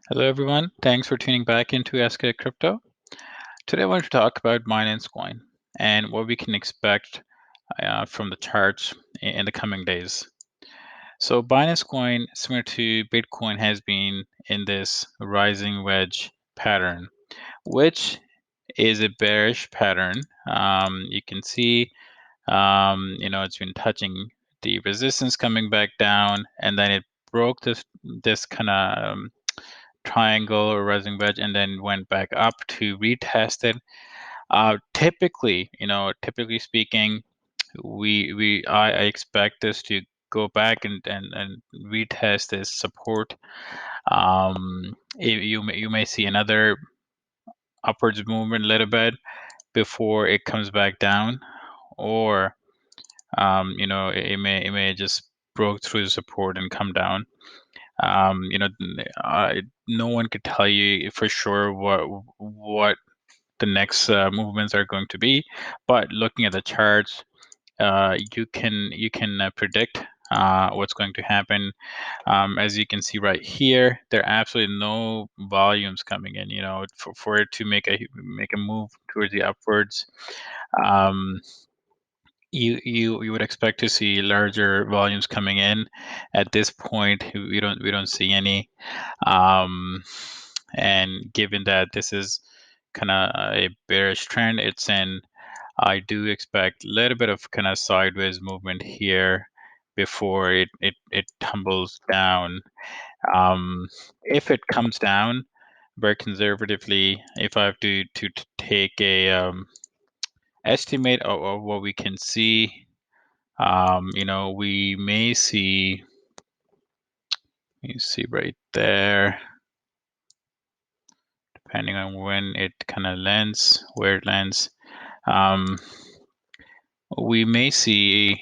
Hello, everyone. Thanks for tuning back into Ask a Crypto. Today, I want to talk about Binance Coin and what we can expect from the charts in the coming days. So, Binance Coin, similar to Bitcoin, has been in this rising wedge pattern, which is a bearish pattern. You can see, it's been touching the resistance coming back down, and then it broke this kind of triangle or rising wedge and then went back up to retest it. Typically speaking, I expect this to go back and retest this support. You may see another upwards movement a little bit before it comes back down, or it may just broke through the support and come down. No one could tell you for sure what the next movements are going to be, but looking at the charts, you can predict what's going to happen. As you can see right here, there are absolutely no volumes coming in. For it to make a move towards the upwards, um, you would expect to see larger volumes coming in. At this point, we don't see any. And given that this is kind of a bearish trend, I do expect a little bit of kind of sideways movement here before it tumbles down. If it comes down very conservatively, if I have to take a estimate of what we can see, we may see, you see right there, depending on when it kind of lands, where it lands, we may see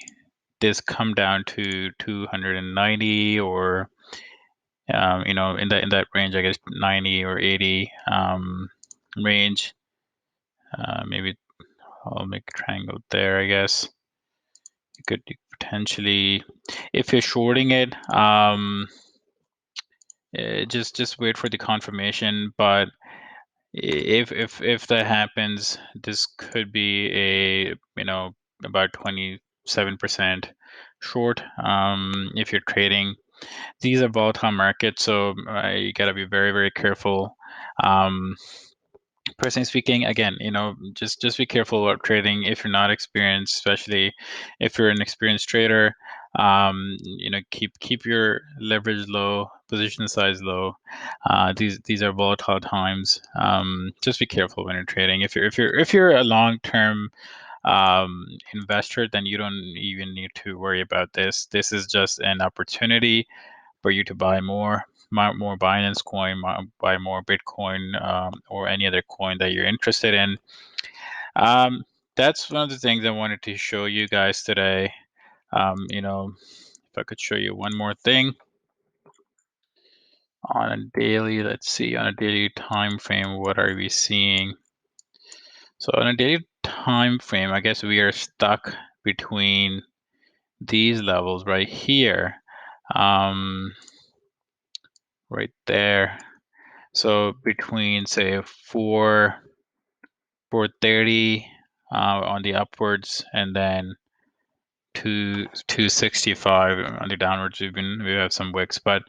this come down to 290 or in that range, I guess 90 or 80 range. Maybe I'll make a triangle there, I guess. You could potentially, if you're shorting it, just wait for the confirmation. But if that happens, this could be a about 27% short. If you're trading, these are volatile markets, so you got to be very, very careful. Personally speaking, again, just be careful about trading if you're not experienced, especially if you're an experienced trader. Keep your leverage low, position size low. These are volatile times. Just be careful when you're trading. If you're a long term investor, then you don't even need to worry about this. This is just an opportunity for you to buy more Binance coin, buy more Bitcoin, or any other coin that you're interested in. That's one of the things I wanted to show you guys today. If I could show you one more thing on a daily, let's see, on a daily time frame, what are we seeing? So on a daily time frame, I guess we are stuck between these levels right here, right there. So between say 430 on the upwards, and then 265 on the downwards. We have some wicks, but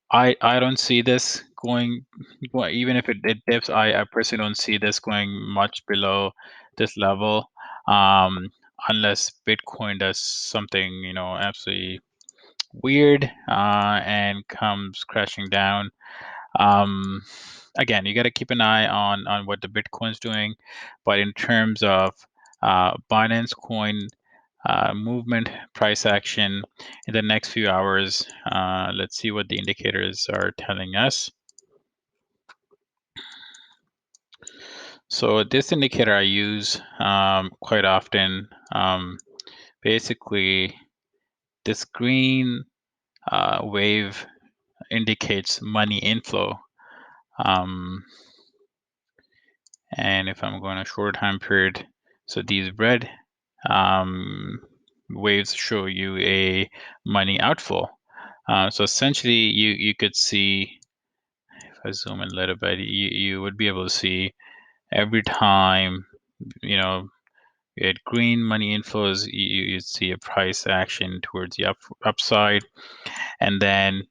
I don't see this going. Well, even if it dips, I personally don't see this going much below this level, unless Bitcoin does something absolutely weird and comes crashing down. Again, you got to keep an eye on what the Bitcoin's doing, but in terms of Binance Coin movement, price action in the next few hours, let's see what the indicators are telling us. So this indicator I use quite often. Basically, this green wave indicates money inflow. And if I'm going a short time period, so these red waves show you a money outflow. So essentially, you could see I zoom in a little bit, you would be able to see every time, you know, you had green money inflows, you'd see a price action towards the upside. And then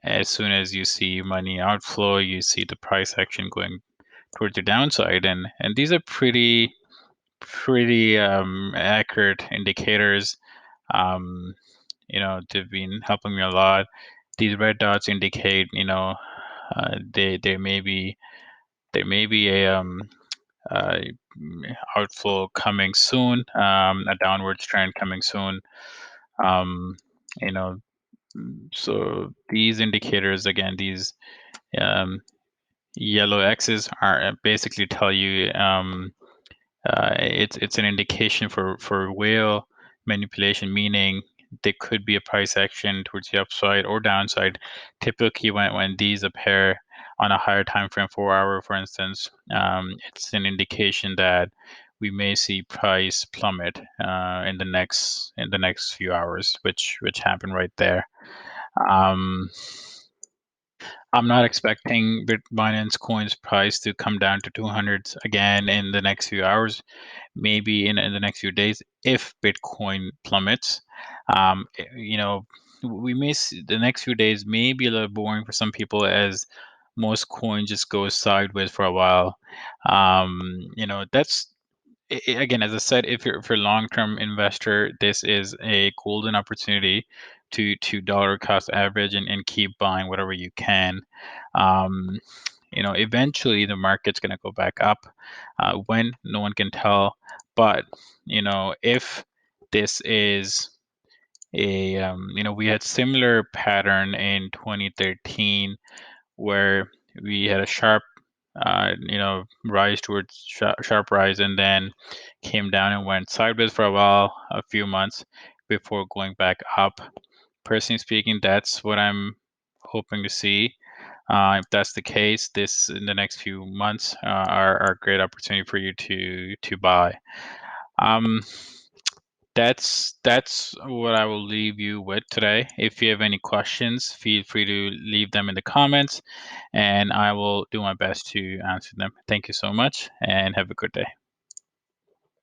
as soon as you see money outflow, you see the price action going towards the downside. And these are pretty accurate indicators. Um, they've been helping me a lot. These red dots indicate, there may be a uh, outflow coming soon, a downwards trend coming soon. Um, you know, so these indicators, again, these um, yellow X's are basically tell you it's an indication for whale manipulation, meaning there could be a price action towards the upside or downside. Typically, when these appear on a higher time frame, 4 hour, for instance, it's an indication that we may see price plummet in the next few hours, which happened right there. Um, I'm not expecting Binance Coin's price to come down to 200s again in the next few hours, maybe in the next few days if Bitcoin plummets. We may see the next few days may be a little boring for some people as most coins just go sideways for a while. That's again, as I said, if you're a long-term investor, this is a golden opportunity to dollar cost average and keep buying whatever you can. Um, Eventually the market's going to go back up. When, no one can tell, but if this is we had similar pattern in 2013 where we had a sharp rise towards sharp rise, and then came down and went sideways for a while, a few months before going back up. Personally speaking, that's what I'm hoping to see. If that's the case, this in the next few months are a great opportunity for you to buy. Um, that's what I will leave you with today. If you have any questions, feel free to leave them in the comments, and I will do my best to answer them. Thank you so much, and have a good day.